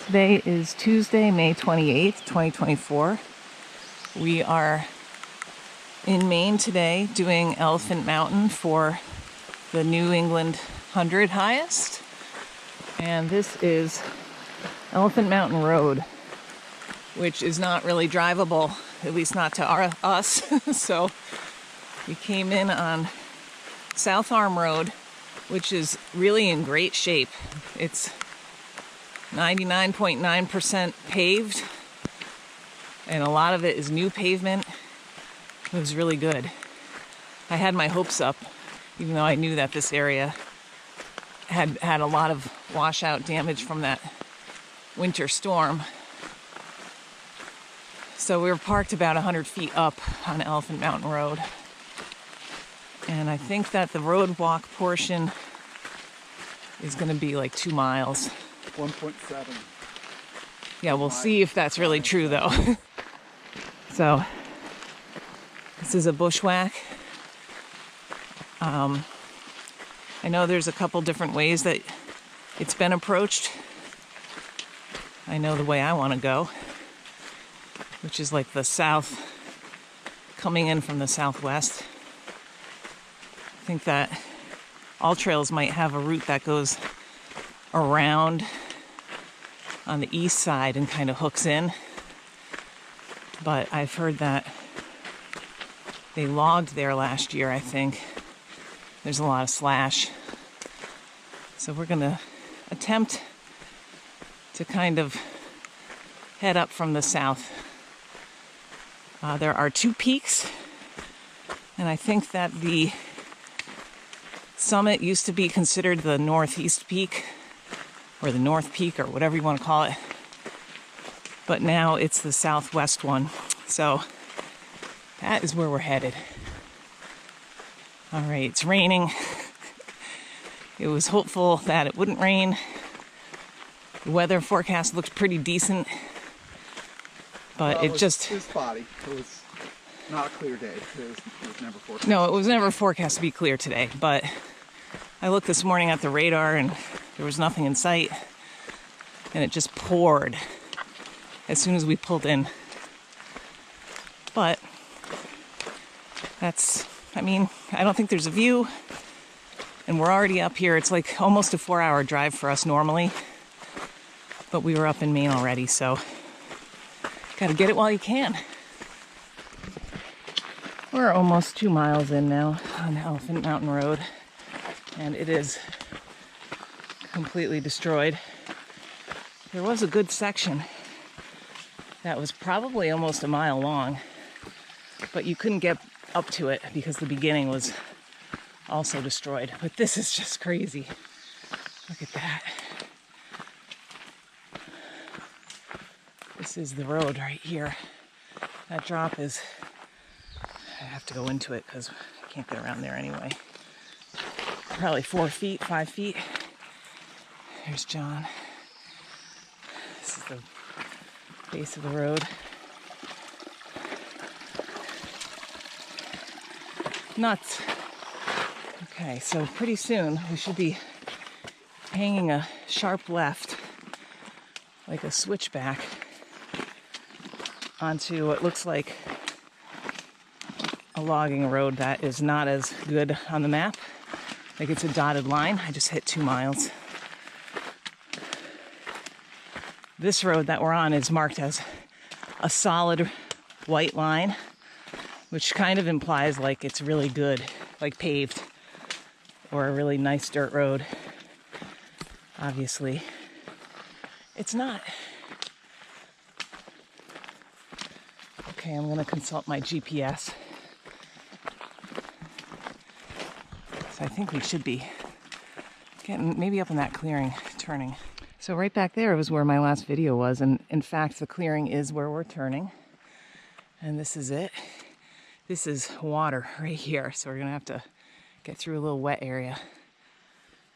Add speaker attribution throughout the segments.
Speaker 1: Today is Tuesday, May 28th, 2024. We are in Maine today doing Elephant Mountain for the New England 100 highest. And this is Elephant Mountain Road, which is not really drivable, at least not to us. So we came in on South Arm Road, which is really in great shape. It's 99.9% paved, and a lot of it is new pavement. It was really good. I had my hopes up, even though I knew that this area had a lot of washout damage from that winter storm. So we were parked about 100 feet up on Elephant Mountain Road. And I think that the road walk portion is going to be like 2 miles.
Speaker 2: 1.7.
Speaker 1: Yeah, we'll see if that's really true though. So, this is a bushwack. I know there's a couple different ways that it's been approached. I know the way I want to go, which is like the south, coming in from the southwest. I think that all trails might have a route that goes around on the east side and kind of hooks in. But I've heard that they logged there last year, I think. There's a lot of slash. So we're going to attempt to kind of head up from the south. There are 2 peaks, and I think that the summit used to be considered the northeast peak, or the North Peak, or whatever you want to call it. But now it's the southwest one. So that is where we're headed. All right, it's raining. It was hopeful that it wouldn't rain. The weather forecast looked pretty decent, but
Speaker 2: it was spotty. It was not a clear day. It was never forecast.
Speaker 1: No, it was never forecast to be clear today, but I looked this morning at the radar and there was nothing in sight, and it just poured as soon as we pulled in. But I don't think there's a view, and we're already up here. It's like almost a 4-hour drive for us normally, but we were up in Maine already, so gotta get it while you can. We're almost 2 miles in now on Elephant Mountain Road, and it is completely destroyed. There was a good section that was probably almost a mile long, but you couldn't get up to it because the beginning was also destroyed. But this is just crazy. Look at that. This is the road right here. That drop is, I have to go into it because I can't get around there anyway. Probably 4 feet, 5 feet. There's John. This is the base of the road. Nuts. Okay, so pretty soon we should be hanging a sharp left, like a switchback, onto what looks like a logging road that is not as good on the map. Like it's a dotted line. I just hit 2 miles. This road that we're on is marked as a solid white line, which kind of implies like it's really good, like paved, or a really nice dirt road. Obviously, it's not. Okay, I'm gonna consult my GPS. So I think we should be getting maybe up in that clearing, turning. So right back there was where my last video was, and in fact the clearing is where we're turning. And this is it. This is water right here, so we're gonna have to get through a little wet area.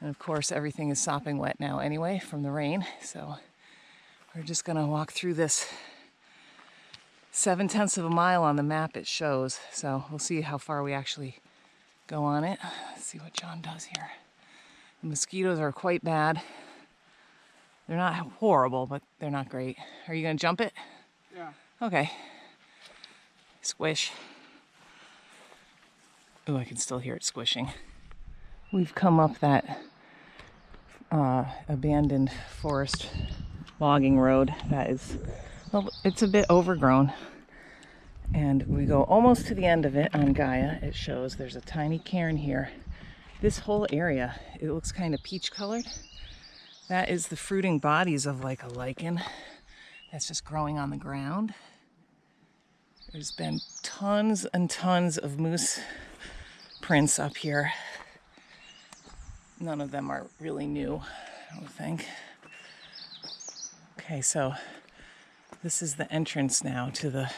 Speaker 1: And of course everything is sopping wet now anyway from the rain, so we're just gonna walk through this 7/10 of a mile on the map it shows. So we'll see how far we actually go on it. Let's see what John does here. The mosquitoes are quite bad. They're not horrible, but they're not great. Are you gonna jump it?
Speaker 2: Yeah.
Speaker 1: Okay. Squish. Oh, I can still hear it squishing. We've come up that abandoned forest logging road that is, well, it's a bit overgrown. And we go almost to the end of it on Gaia. It shows there's a tiny cairn here. This whole area, it looks kind of peach colored. That is the fruiting bodies of like a lichen that's just growing on the ground. There's been tons and tons of moose prints up here. None of them are really new, I don't think. Okay, so this is the entrance now to the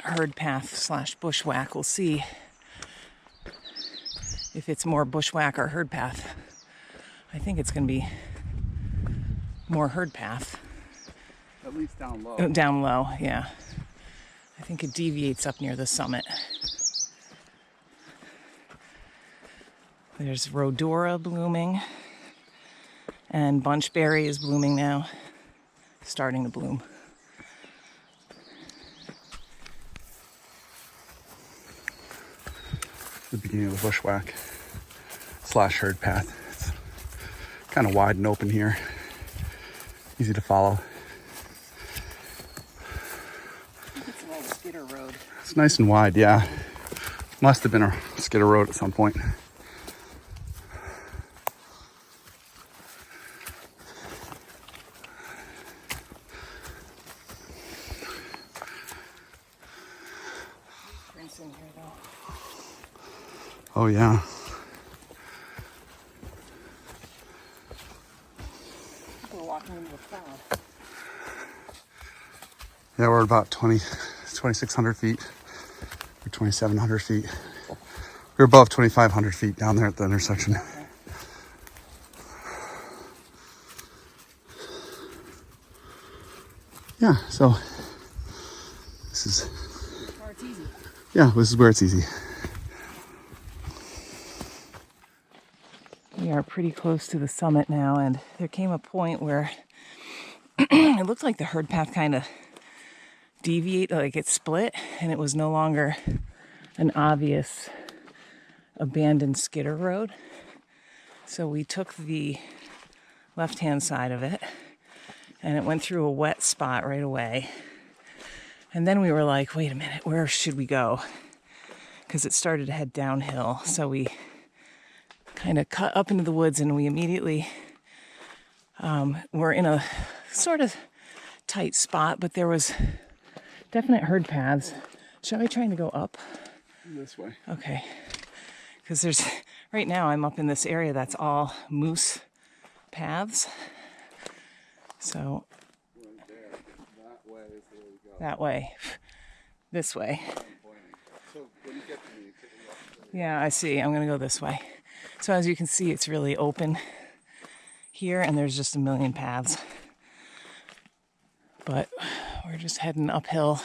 Speaker 1: herd path / bushwhack. We'll see if it's more bushwhack or herd path. I think it's going to be more herd path.
Speaker 2: At least down low.
Speaker 1: Down low, yeah. I think it deviates up near the summit. There's rhodora blooming, and bunchberry is blooming now, starting to bloom.
Speaker 2: The beginning of the bushwhack / herd path. It's kind of wide and open here, easy to follow.
Speaker 1: It's an old skidder road.
Speaker 2: It's nice and wide, yeah. Must have been a skidder road at some point.
Speaker 1: Prints in here though.
Speaker 2: Oh yeah.
Speaker 1: People are walking into a cloud.
Speaker 2: Yeah, we're about 2,600 feet or 2,700 feet. We're above 2,500 feet down there at the intersection.
Speaker 1: Okay.
Speaker 2: Yeah, so this is,
Speaker 1: Or it's easy.
Speaker 2: yeah, this is where it's easy.
Speaker 1: We are pretty close to the summit now, and there came a point where it looked like the herd path kind of deviated, like it split, and it was no longer an obvious abandoned skidder road. So we took the left-hand side of it, and it went through a wet spot right away. And then we were like, wait a minute, where should we go? Because it started to head downhill. So we kind of cut up into the woods, and we immediately were in a sort of tight spot, but there was definite herd paths. Shall I try to go up?
Speaker 2: This way.
Speaker 1: Okay. Because there's, right now I'm up in this area that's all moose paths. So
Speaker 2: Right there. That way is the way we go.
Speaker 1: that way, this way.
Speaker 2: So when you get to me, take a left.
Speaker 1: Yeah, I see. I'm going to go this way. So as you can see, it's really open here, and there's just a million paths. But we're just heading uphill.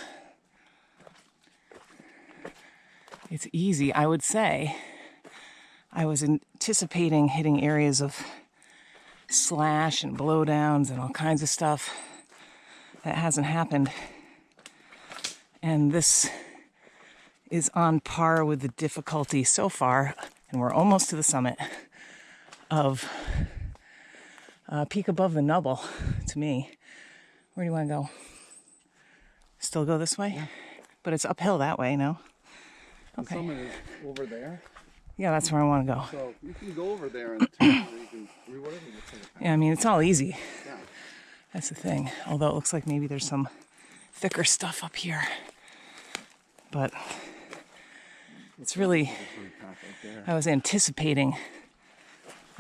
Speaker 1: It's easy, I would say. I was anticipating hitting areas of slash and blowdowns and all kinds of stuff. That hasn't happened. And this is on par with the difficulty so far, and we're almost to the summit of Peak Above the Nubble, to me. Where do you want to go? Still go this way?
Speaker 2: Yeah.
Speaker 1: But it's uphill that way, no? Okay.
Speaker 2: The summit is over there.
Speaker 1: Yeah, that's where I want to go.
Speaker 2: So you can go over there and turn, or you can do whatever you think.
Speaker 1: Yeah, I mean, it's all easy.
Speaker 2: Yeah.
Speaker 1: That's the thing. Although it looks like maybe there's some thicker stuff up here. But it's really, I was anticipating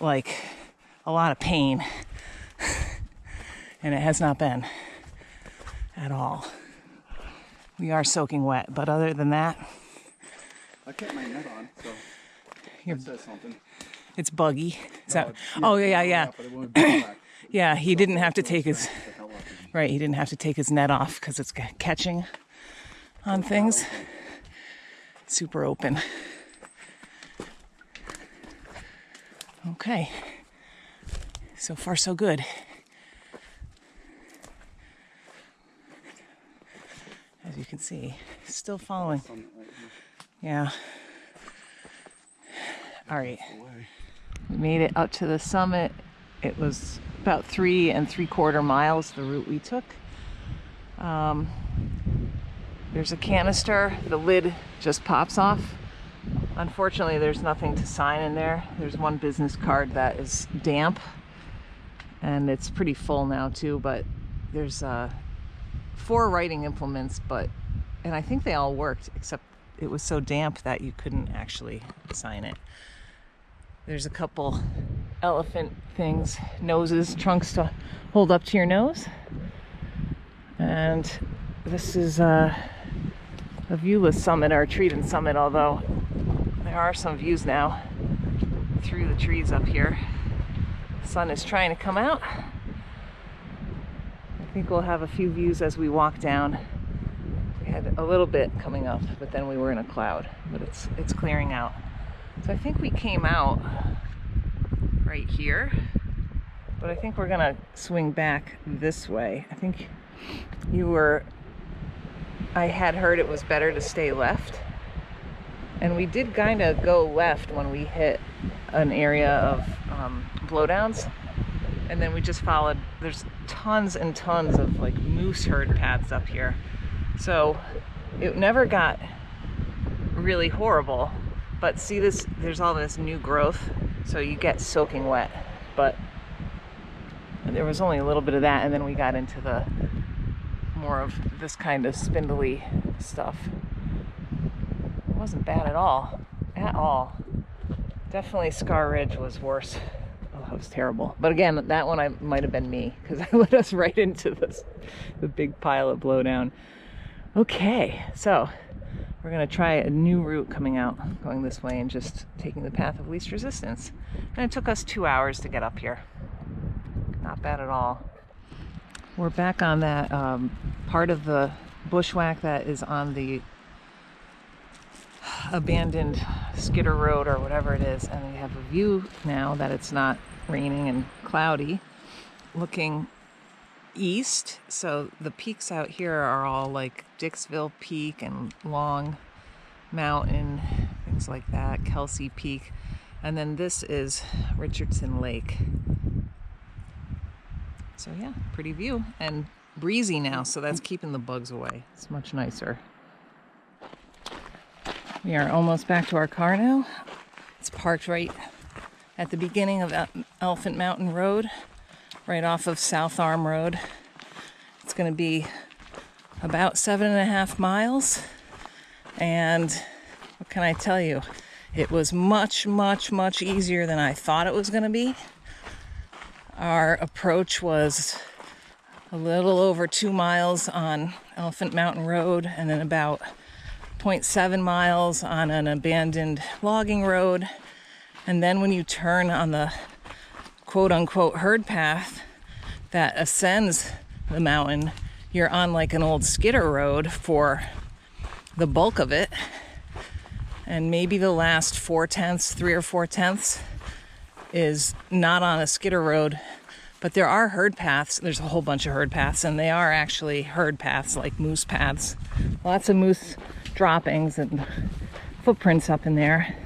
Speaker 1: like a lot of pain. And it has not been at all. We are soaking wet, but other than that,
Speaker 2: I kept my net on, so that says something.
Speaker 1: it's buggy. Is
Speaker 2: No,
Speaker 1: that,
Speaker 2: it's-
Speaker 1: oh, yeah.
Speaker 2: But it won't be back.
Speaker 1: Yeah, he didn't have to take his,
Speaker 2: The hell out of me.
Speaker 1: right, he didn't have to take his net off because it's catching on things. Super open. Okay. So far, so good. As you can see, still following. Yeah. All right. We made it up to the summit. It was about 3 3/4 miles, the route we took. There's a canister. The lid just pops off. Unfortunately, there's nothing to sign in there. There's one business card that is damp, and it's pretty full now too, but there's 4 writing implements, and I think they all worked, except it was so damp that you couldn't actually sign it. There's a couple elephant things, noses, trunks to hold up to your nose. And this is a viewless summit, or tree and summit, although there are some views now through the trees up here. The sun is trying to come out. I think we'll have a few views as we walk down. We had a little bit coming up, but then we were in a cloud, but it's clearing out. So I think we came out right here, but I think we're gonna swing back this way. I think I had heard it was better to stay left. And we did kind of go left when we hit an area of blowdowns. And then we just followed, there's tons and tons of like moose herd paths up here. So it never got really horrible. But see this, there's all this new growth, so you get soaking wet. But there was only a little bit of that, and then we got into the more of this kind of spindly stuff. It wasn't bad at all. At all. Definitely Scar Ridge was worse. Oh, that was terrible. But again, that one might have been me, because I led us right into the big pile of blowdown. Okay, so we're going to try a new route coming out, going this way and just taking the path of least resistance. And it took us 2 hours to get up here. Not bad at all. We're back on that part of the bushwhack that is on the abandoned skidder road or whatever it is, and we have a view now that it's not raining and cloudy, looking east. So the peaks out here are all like Dixville Peak and Long Mountain, things like that, Kelsey Peak, and then this is Richardson Lake. So yeah, pretty view, and breezy now, so that's keeping the bugs away. It's much nicer. We are almost back to our car now. It's parked right at the beginning of Elephant Mountain Road, right off of South Arm Road. It's going to be about 7.5 miles, and what can I tell you? It was much, much, much easier than I thought it was going to be. Our approach was a little over 2 miles on Elephant Mountain Road, and then about 0.7 miles on an abandoned logging road. And then when you turn on the quote-unquote herd path that ascends the mountain, you're on like an old skidder road for the bulk of it. And maybe the last 3 or 4 tenths is not on a skidder road, but there are herd paths. There's a whole bunch of herd paths, and they are actually herd paths, like moose paths. Lots of moose droppings and footprints up in there.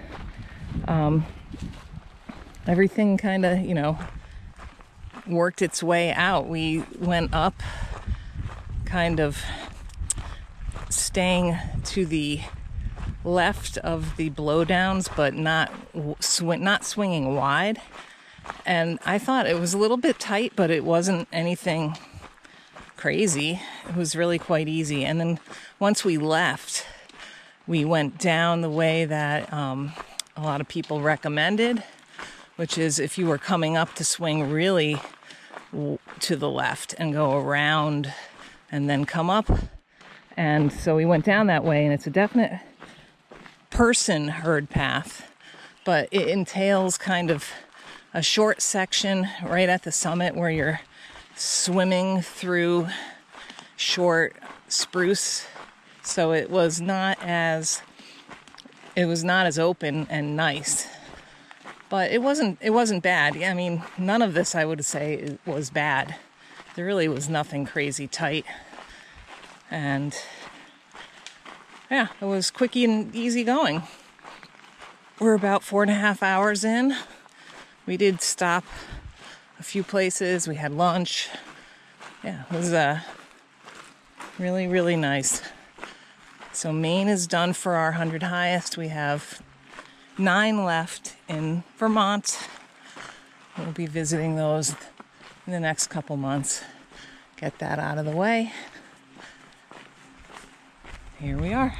Speaker 1: Everything kind of, worked its way out. We went up, kind of staying to the left of the blowdowns, but not swinging wide. And I thought it was a little bit tight, but it wasn't anything crazy. It was really quite easy. And then once we left, we went down the way that a lot of people recommended, which is if you were coming up to swing really to the left and go around and then come up. And so we went down that way, and it's a definite person herd path, but it entails kind of a short section right at the summit where you're swimming through short spruce. So it was not as open and nice, But it wasn't bad. I mean, none of this I would say was bad. There really was nothing crazy tight. And yeah, it was quick and easy going. We're about 4.5 hours in. We did stop a few places. We had lunch. Yeah, it was really, really nice. So Maine is done for our 100 highest. We have 9 left in Vermont. We'll be visiting those in the next couple months. Get that out of the way. Here we are.